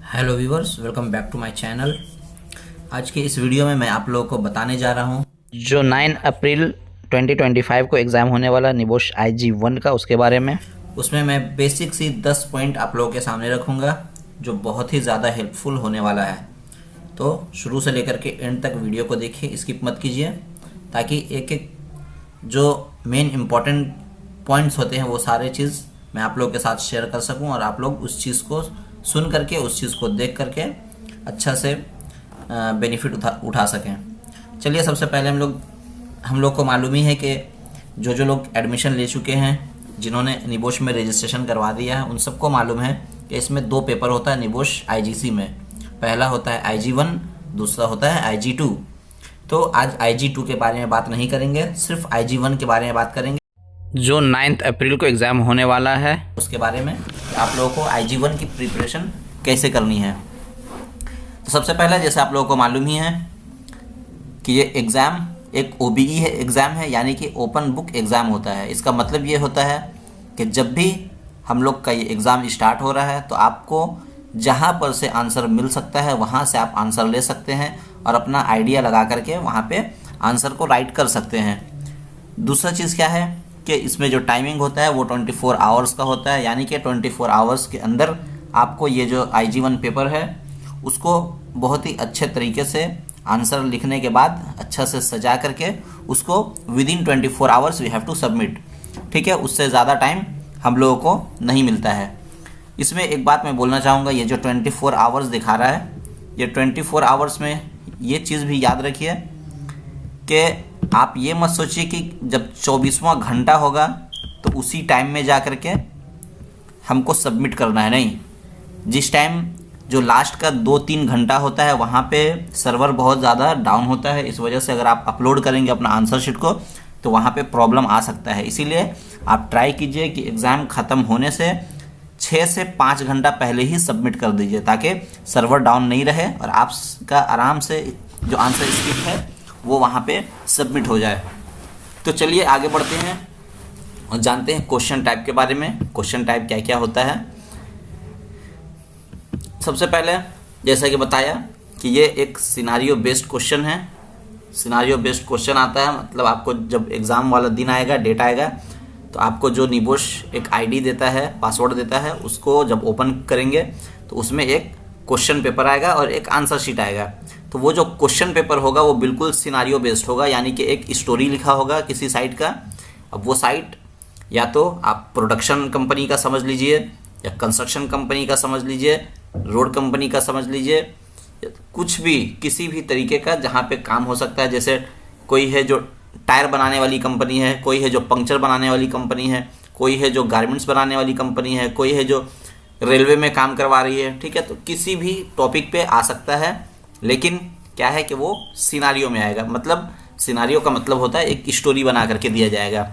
Hello viewers, welcome back to my channel. आज के इस वीडियो में मैं आप लोगों को बताने जा रहा हूं जो 9 अप्रैल 2025 को एग्ज़ाम होने वाला निबोश IG1 का उसके बारे में। उसमें मैं बेसिक सी 10 पॉइंट आप लोगों के सामने रखूंगा जो बहुत ही ज़्यादा हेल्पफुल होने वाला है। तो शुरू से लेकर के एंड तक वीडियो को देखिए, स्किप मत कीजिए, ताकि एक एक जो मेन इम्पॉर्टेंट पॉइंट्स होते हैं वो सारे चीज़ मैं आप लोगों के साथ शेयर कर सकूं और आप लोग उस चीज़ को सुन करके, उस चीज़ को देख करके अच्छा से बेनिफिट उठा सकें। चलिए, सबसे पहले हम लोग को मालूम ही है कि जो लोग एडमिशन ले चुके हैं, जिन्होंने निबोश में रजिस्ट्रेशन करवा दिया है, उन सबको मालूम है कि इसमें 2 पेपर होता है निबोश IGC में। पहला होता है IG1, दूसरा होता है IG2। तो आज IG2 के बारे में बात नहीं करेंगे, सिर्फ IG1 के बारे में बात करेंगे जो 9 अप्रैल को एग्ज़ाम होने वाला है। उसके बारे में आप लोगों को IG1 की प्रिपरेशन कैसे करनी है। तो सबसे पहले, जैसे आप लोगों को मालूम ही है कि ये एग्ज़ाम एक OBE है, एग्ज़ाम है, यानी कि ओपन बुक एग्ज़ाम होता है। इसका मतलब ये होता है कि जब भी हम लोग का ये एग्ज़ाम स्टार्ट हो रहा है तो आपको जहाँ पर से आंसर मिल सकता है वहाँ से आप आंसर ले सकते हैं और अपना आइडिया लगा करके वहाँ पे आंसर को राइट कर सकते हैं। दूसरा चीज़ क्या है कि इसमें जो टाइमिंग होता है वो 24 आवर्स का होता है, यानी कि 24 आवर्स के अंदर आपको ये जो IG1 पेपर है उसको बहुत ही अच्छे तरीके से आंसर लिखने के बाद अच्छा से सजा करके उसको within 24 hours we have to submit. ठीक है, उससे ज़्यादा टाइम हम लोगों को नहीं मिलता है। इसमें एक बात मैं बोलना चाहूँगा, ये जो 24 आवर्स दिखा रहा है, ये 24 आवर्स में ये चीज़ भी याद रखिए कि आप ये मत सोचिए कि जब 24वां घंटा होगा तो उसी टाइम में जा कर के हमको सबमिट करना है। नहीं, जिस टाइम जो लास्ट का 2-3 घंटा होता है वहाँ पे सर्वर बहुत ज़्यादा डाउन होता है। इस वजह से अगर आप अपलोड करेंगे अपना आंसर शीट को तो वहाँ पे प्रॉब्लम आ सकता है। इसीलिए आप ट्राई कीजिए कि एग्ज़ाम ख़त्म होने से 6 से 5 घंटा पहले ही सबमिट कर दीजिए, ताकि सर्वर डाउन नहीं रहे और आपका आराम से जो आंसर स्क्रिप्ट है वो वहाँ पे सबमिट हो जाए। तो चलिए आगे बढ़ते हैं और जानते हैं क्वेश्चन टाइप के बारे में। क्वेश्चन टाइप क्या क्या होता है। सबसे पहले जैसा कि बताया कि ये एक सिनारियो बेस्ड क्वेश्चन है। सिनारियो बेस्ड क्वेश्चन आता है मतलब आपको जब एग्ज़ाम वाला दिन आएगा, डेट आएगा, तो आपको जो निबोश एक ID देता है, पासवर्ड देता है, उसको जब ओपन करेंगे तो उसमें एक क्वेश्चन पेपर आएगा और एक आंसर शीट आएगा। तो वो जो क्वेश्चन पेपर होगा वो बिल्कुल सिनारियो बेस्ड होगा, यानी कि एक स्टोरी लिखा होगा किसी साइट का। अब वो साइट या तो आप प्रोडक्शन कंपनी का समझ लीजिए, या कंस्ट्रक्शन कंपनी का समझ लीजिए, रोड कंपनी का समझ लीजिए, कुछ भी, किसी भी तरीके का जहाँ पे काम हो सकता है। जैसे कोई है जो टायर बनाने वाली कंपनी है, कोई है जो पंक्चर बनाने वाली कंपनी है, कोई है जो गारमेंट्स बनाने वाली कंपनी है, कोई है जो रेलवे में काम करवा रही है। ठीक है, तो किसी भी टॉपिक पे आ सकता है, लेकिन क्या है कि वो सिनारियो में आएगा। मतलब सिनारियो का मतलब होता है एक स्टोरी बना करके दिया जाएगा।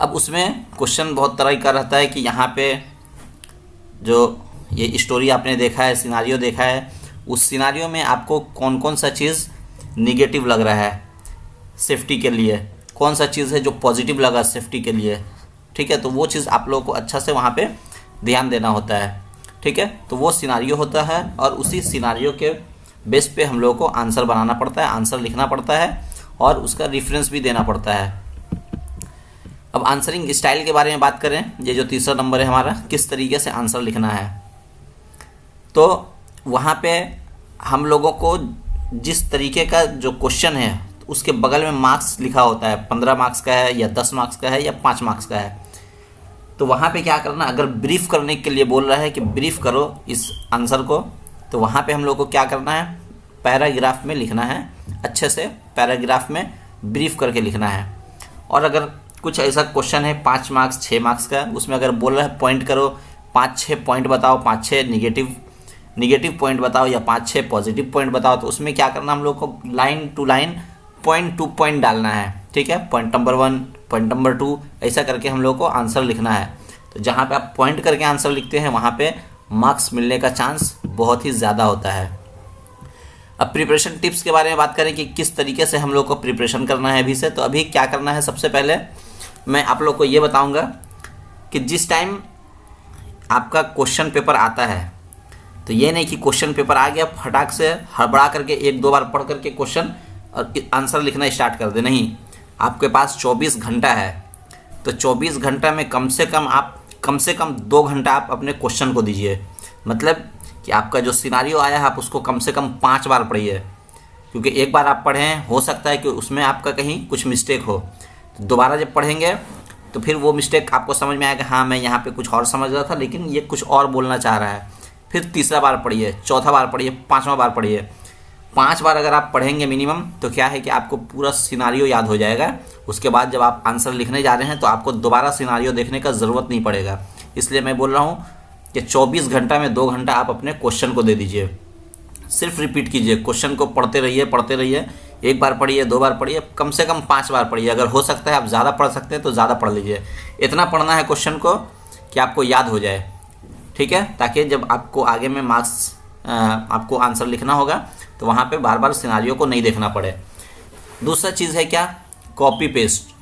अब उसमें क्वेश्चन बहुत तरह का रहता है कि यहाँ पे जो ये स्टोरी आपने देखा है, सिनारियो देखा है, उस सिनारियो में आपको कौन कौन सा चीज़ निगेटिव लग रहा है सेफ्टी के लिए, कौन सा चीज़ है जो पॉजिटिव लगा सेफ्टी के लिए। ठीक है, तो वो चीज़ आप लोगों को अच्छा से वहाँ पे ध्यान देना होता है। ठीक है, तो वो सिनारियो होता है और उसी सिनारियो के बेस पे हम लोगों को आंसर बनाना पड़ता है, आंसर लिखना पड़ता है और उसका रेफरेंस भी देना पड़ता है। अब आंसरिंग स्टाइल के बारे में बात करें, ये जो तीसरा नंबर है हमारा, किस तरीके से आंसर लिखना है, तो वहाँ पे हम लोगों को जिस तरीके का जो क्वेश्चन है उसके बगल में मार्क्स लिखा होता है, 15 मार्क्स का है या 10 मार्क्स का है या 5 मार्क्स का है। तो वहाँ पे क्या करना, अगर ब्रीफ करने के लिए बोल रहा है कि ब्रीफ करो इस आंसर को, तो वहाँ पे हम लोग को क्या करना है, पैराग्राफ में लिखना है, अच्छे से पैराग्राफ में ब्रीफ करके लिखना है। और अगर कुछ ऐसा क्वेश्चन है 5 मार्क्स 6 मार्क्स का, उसमें अगर बोल रहा है पॉइंट करो, 5-6 पॉइंट बताओ, 5-6 निगेटिव पॉइंट बताओ या 5-6 पॉजिटिव पॉइंट बताओ, तो उसमें क्या करना, हम लोग को line to line, point to point डालना है। ठीक है, पॉइंट नंबर 1, पॉइंट नंबर 2, ऐसा करके हम लोग को आंसर लिखना है। तो जहाँ पे आप पॉइंट करके आंसर लिखते हैं वहाँ पे मार्क्स मिलने का चांस बहुत ही ज़्यादा होता है। अब प्रिपरेशन टिप्स के बारे में बात करें कि किस तरीके से हम लोग को प्रिपरेशन करना है अभी से। तो अभी क्या करना है, सबसे पहले मैं आप लोग को ये बताऊंगा कि जिस टाइम आपका क्वेश्चन पेपर आता है तो ये नहीं कि क्वेश्चन पेपर आ गया फटाक से हड़बड़ा करके एक दो बार पढ़ करके क्वेश्चन और आंसर लिखना स्टार्ट कर दे। नहीं, आपके पास 24 घंटा है, तो 24 घंटा में कम से कम 2 घंटा आप अपने क्वेश्चन को दीजिए। मतलब कि आपका जो सिनारियो आया है आप उसको कम से कम 5 बार पढ़िए, क्योंकि एक बार आप पढ़ें हो सकता है कि उसमें आपका कहीं कुछ मिस्टेक हो, तो दोबारा जब पढ़ेंगे तो फिर वो मिस्टेक आपको समझ में आएगा, हाँ मैं यहाँ पे कुछ और समझ रहा था लेकिन ये कुछ और बोलना चाह रहा है। फिर तीसरा बार पढ़िए, चौथा बार पढ़िए, 5वां बार पढ़िए। 5 बार अगर आप पढ़ेंगे मिनिमम, तो क्या है कि आपको पूरा सिनारियो याद हो जाएगा। उसके बाद जब आप आंसर लिखने जा रहे हैं तो आपको दोबारा सिनारियो देखने का ज़रूरत नहीं पड़ेगा। इसलिए मैं बोल रहा हूँ कि 24 घंटा में 2 घंटा आप अपने क्वेश्चन को दे दीजिए। सिर्फ रिपीट कीजिए, क्वेश्चन को पढ़ते रहिए। एक बार पढ़िए, 2 बार पढ़िए, कम से कम 5 बार पढ़िए। अगर हो सकता है आप ज़्यादा पढ़ सकते हैं तो ज़्यादा पढ़ लीजिए। इतना पढ़ना है क्वेश्चन को कि आपको याद हो जाए, ठीक है, ताकि जब आपको आगे में मार्क्स आपको आंसर लिखना होगा तो वहाँ पे बार बार सिनारियो को नहीं देखना पड़े। दूसरा चीज़ है क्या, कॉपी पेस्ट।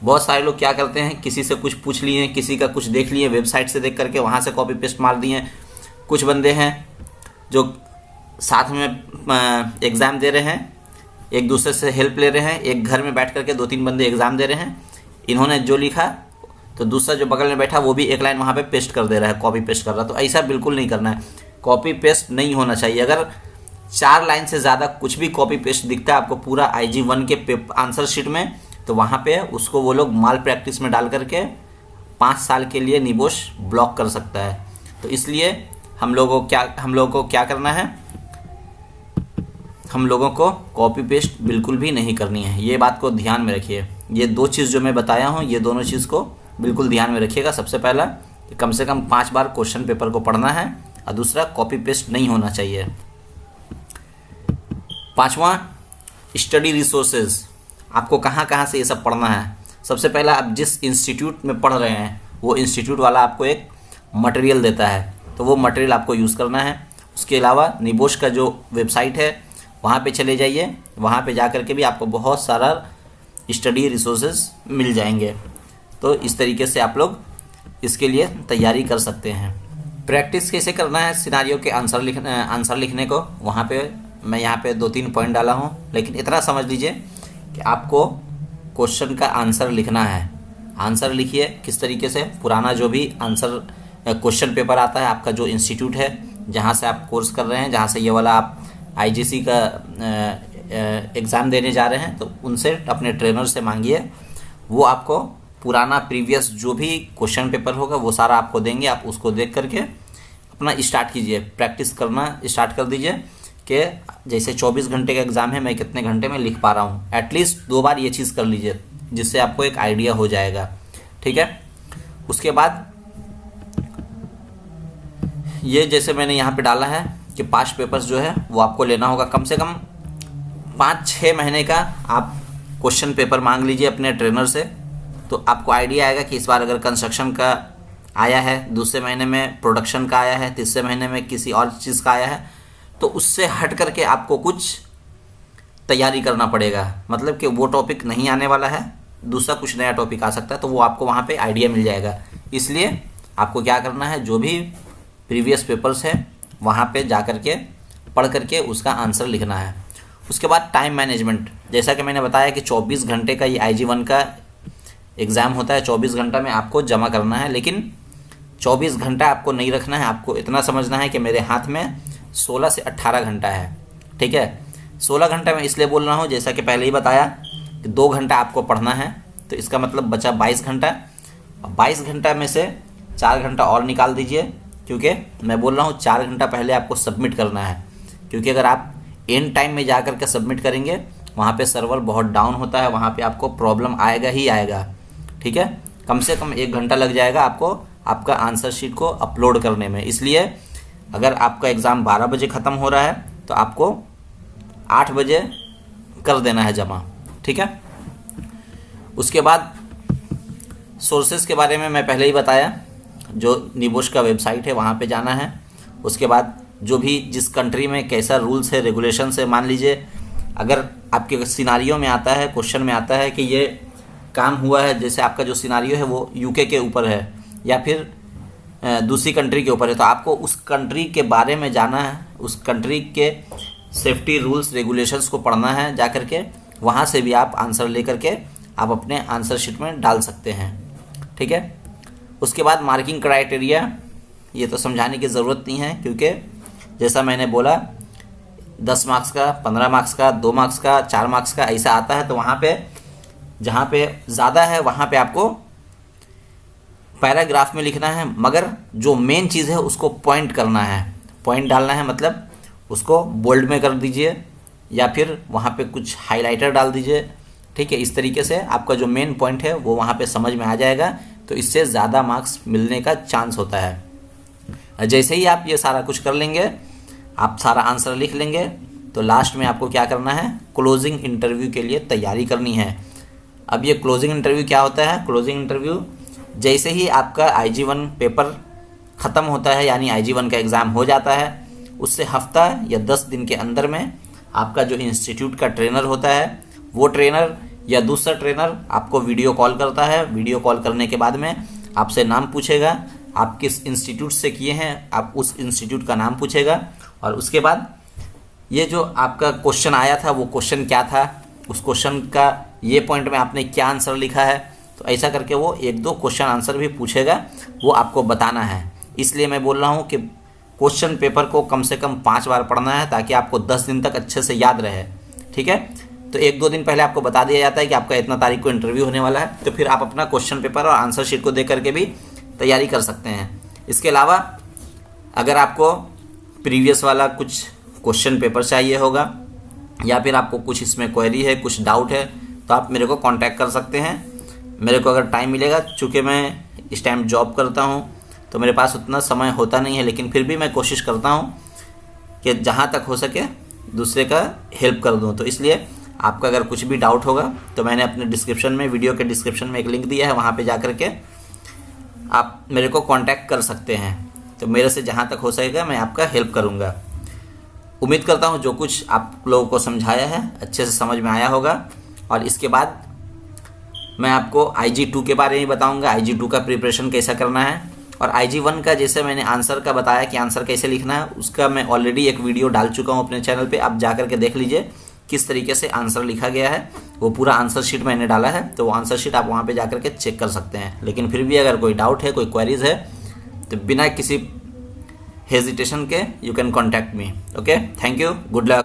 बहुत सारे लोग क्या करते हैं, किसी से कुछ पूछ लिए, किसी का कुछ देख लिए, वेबसाइट से देख करके वहाँ से कॉपी पेस्ट मार दिए। कुछ बंदे हैं जो साथ में एग्ज़ाम दे रहे हैं, एक दूसरे से हेल्प ले रहे हैं, एक घर में बैठ करके 2-3 बंदे एग्ज़ाम दे रहे हैं। इन्होंने जो लिखा तो दूसरा जो बगल में बैठा वो भी एक लाइन वहाँ पे पेस्ट कर दे रहा है, कॉपी पेस्ट कर रहा है। तो ऐसा बिल्कुल नहीं करना है, कॉपी पेस्ट नहीं होना चाहिए। अगर 4 लाइन से ज़्यादा कुछ भी कॉपी पेस्ट दिखता है आपको पूरा IG1 के आंसर शीट में, तो वहाँ पे उसको वो लोग माल प्रैक्टिस में डाल करके 5 साल के लिए निबोश ब्लॉक कर सकता है। तो इसलिए हम लोगों को क्या करना है, हम लोगों को कॉपी पेस्ट बिल्कुल भी नहीं करनी है। ये बात को ध्यान में रखिए। ये 2 चीज़ जो मैं बताया हूँ, ये दोनों चीज़ को बिल्कुल ध्यान में रखिएगा। सबसे पहला कि कम से कम 5 बार क्वेश्चन पेपर को पढ़ना है, और दूसरा कॉपी पेस्ट नहीं होना चाहिए। 5वां, स्टडी रिसोर्सेज। आपको कहाँ कहाँ से ये सब पढ़ना है। सबसे पहला, आप जिस इंस्टीट्यूट में पढ़ रहे हैं वो इंस्टीट्यूट वाला आपको एक मटेरियल देता है, तो वो मटेरियल आपको यूज़ करना है। उसके अलावा निबोश का जो वेबसाइट है वहाँ पे चले जाइए, वहाँ पे जा कर के भी आपको बहुत सारा स्टडी रिसोर्सेज मिल जाएंगे। तो इस तरीके से आप लोग इसके लिए तैयारी कर सकते हैं। प्रैक्टिस कैसे करना है सिनारियो के आंसर लिखने को, वहाँ पे मैं यहाँ पे 2-3 पॉइंट डाला हूँ, लेकिन इतना समझ लीजिए कि आपको क्वेश्चन का आंसर लिखना है। आंसर लिखिए किस तरीके से, पुराना जो भी आंसर क्वेश्चन पेपर आता है, आपका जो इंस्टीट्यूट है जहाँ से आप कोर्स कर रहे हैं, जहाँ से ये वाला आप IGC का एग्ज़ाम देने जा रहे हैं, तो उनसे अपने ट्रेनर से मांगिए। वो आपको पुराना प्रीवियस जो भी क्वेश्चन पेपर होगा वो सारा आपको देंगे। आप उसको देख करके अपना स्टार्ट कीजिए, प्रैक्टिस करना स्टार्ट कर दीजिए कि जैसे 24 घंटे का एग्ज़ाम है, मैं कितने घंटे में लिख पा रहा हूँ। एटलीस्ट 2 बार ये चीज़ कर लीजिए, जिससे आपको एक आइडिया हो जाएगा, ठीक है। उसके बाद ये जैसे मैंने यहाँ पे डाला है कि पास्ट पेपर्स जो है वो आपको लेना होगा। कम से कम 5-6 महीने का आप क्वेश्चन पेपर मांग लीजिए अपने ट्रेनर से, तो आपको आइडिया आएगा कि इस बार अगर कंस्ट्रक्शन का आया है, दूसरे महीने में प्रोडक्शन का आया है, तीसरे महीने में किसी और चीज़ का आया है, तो उससे हट करके आपको कुछ तैयारी करना पड़ेगा। मतलब कि वो टॉपिक नहीं आने वाला है, दूसरा कुछ नया टॉपिक आ सकता है, तो वो आपको वहाँ पे आइडिया मिल जाएगा। इसलिए आपको क्या करना है, जो भी प्रीवियस पेपर्स है वहाँ पे जा कर के पढ़ करके उसका आंसर लिखना है। उसके बाद टाइम मैनेजमेंट, जैसा कि मैंने बताया कि 24 घंटे का ये IG1 का एग्ज़ाम होता है, 24 घंटा में आपको जमा करना है। लेकिन 24 घंटा आपको नहीं रखना है, आपको इतना समझना है कि मेरे हाथ में 16 से 18 घंटा है, ठीक है। 16 घंटा मैं इसलिए बोल रहा हूँ, जैसा कि पहले ही बताया कि 2 घंटा आपको पढ़ना है, तो इसका मतलब बचा 22 घंटा। 22 घंटा में से 4 घंटा और निकाल दीजिए, क्योंकि मैं बोल रहा हूँ 4 घंटा पहले आपको सबमिट करना है। क्योंकि अगर आप एंड टाइम में जा कर के सबमिट करेंगे, वहाँ पे सर्वर बहुत डाउन होता है, वहाँ पे आपको प्रॉब्लम आएगा ही आएगा, ठीक है। कम से कम 1 घंटा लग जाएगा आपको आपका आंसर शीट को अपलोड करने में। इसलिए अगर आपका एग्ज़ाम 12 बजे ख़त्म हो रहा है तो आपको 8 बजे कर देना है जमा, ठीक है। उसके बाद सोर्सेज के बारे में मैं पहले ही बताया, जो निबोश का वेबसाइट है वहाँ पे जाना है। उसके बाद जो भी जिस कंट्री में कैसा रूल्स है, रेगुलेशंस है, मान लीजिए अगर आपके सिनारियो में आता है, क्वेश्चन में आता है कि ये काम हुआ है, जैसे आपका जो सिनारियो है वो UK के ऊपर है, या फिर दूसरी कंट्री के ऊपर है, तो आपको उस कंट्री के बारे में जाना है, उस कंट्री के सेफ्टी रूल्स रेगुलेशंस को पढ़ना है जा कर के, वहाँ से भी आप आंसर लेकर के आप अपने आंसर शीट में डाल सकते हैं। ठीक है। उसके बाद मार्किंग क्राइटेरिया, ये तो समझाने की ज़रूरत नहीं है, क्योंकि जैसा मैंने बोला 10 मार्क्स का, 15 मार्क्स का, 2 मार्क्स का, 4 मार्क्स का ऐसा आता है। तो वहाँ पे जहाँ पे ज़्यादा है वहाँ पे आपको पैराग्राफ में लिखना है, मगर जो मेन चीज़ है उसको पॉइंट करना है, पॉइंट डालना है, मतलब उसको बोल्ड में कर दीजिए या फिर वहाँ पे कुछ हाइलाइटर डाल दीजिए। ठीक है। इस तरीके से आपका जो मेन पॉइंट है वो वहाँ पे समझ में आ जाएगा, तो इससे ज़्यादा मार्क्स मिलने का चांस होता है। जैसे ही आप ये सारा कुछ कर लेंगे, आप सारा आंसर लिख लेंगे, तो लास्ट में आपको क्या करना है, क्लोजिंग इंटरव्यू के लिए तैयारी करनी है। अब ये क्लोजिंग इंटरव्यू क्या होता है? क्लोजिंग इंटरव्यू जैसे ही आपका IG1 पेपर ख़त्म होता है, यानी IG1 का एग्ज़ाम हो जाता है, उससे हफ्ता या 10 दिन के अंदर में आपका जो इंस्टीट्यूट का ट्रेनर होता है, वो ट्रेनर या दूसरा ट्रेनर आपको वीडियो कॉल करता है। वीडियो कॉल करने के बाद में आपसे नाम पूछेगा, आप किस इंस्टीट्यूट से किए हैं, आप उस इंस्टीट्यूट का नाम पूछेगा, और उसके बाद ये जो आपका क्वेश्चन आया था वो क्वेश्चन क्या था, उस क्वेश्चन का ये पॉइंट में आपने क्या आंसर लिखा है, तो ऐसा करके वो 1-2 क्वेश्चन आंसर भी पूछेगा, वो आपको बताना है। इसलिए मैं बोल रहा हूँ कि क्वेश्चन पेपर को कम से कम 5 बार पढ़ना है, ताकि आपको 10 दिन तक अच्छे से याद रहे। ठीक है। तो 1-2 दिन पहले आपको बता दिया जाता है कि आपका इतना तारीख को इंटरव्यू होने वाला है, तो फिर आप अपना क्वेश्चन पेपर और आंसर शीट को देख करके भी तैयारी कर सकते हैं। इसके अलावा अगर आपको प्रीवियस वाला कुछ क्वेश्चन पेपर चाहिए होगा, या फिर आपको कुछ इसमें क्वेरी है, कुछ डाउट है, तो आप मेरे को कांटेक्ट कर सकते हैं। मेरे को अगर टाइम मिलेगा, चूँकि मैं इस टाइम जॉब करता हूँ तो मेरे पास उतना समय होता नहीं है, लेकिन फिर भी मैं कोशिश करता हूँ कि जहाँ तक हो सके दूसरे का हेल्प कर दूँ। तो इसलिए आपका अगर कुछ भी डाउट होगा तो मैंने अपने डिस्क्रिप्शन में, वीडियो के डिस्क्रिप्शन में एक लिंक दिया है, वहाँ पे जा कर के आप मेरे को कांटेक्ट कर सकते हैं। तो मेरे से जहाँ तक हो सकेगा मैं आपका हेल्प करूँगा। उम्मीद करता हूँ जो कुछ आप लोगों को समझाया है अच्छे से समझ में आया होगा। और इसके बाद मैं आपको IG2 के बारे में बताऊँगा, IG2 का प्रिपरेशन कैसा करना है, और IG1 का जैसे मैंने आंसर का बताया कि आंसर कैसे लिखना है, उसका मैं ऑलरेडी एक वीडियो डाल चुका हूँ अपने चैनल पे। आप जा कर के देख लीजिए किस तरीके से आंसर लिखा गया है, वो पूरा आंसर शीट मैंने डाला है, तो वो आंसर शीट आप वहाँ पे जा कर के चेक कर सकते हैं। लेकिन फिर भी अगर कोई डाउट है, कोई क्वेरीज है, तो बिना किसी हेजिटेशन के you can contact me. Okay, thank you, good luck.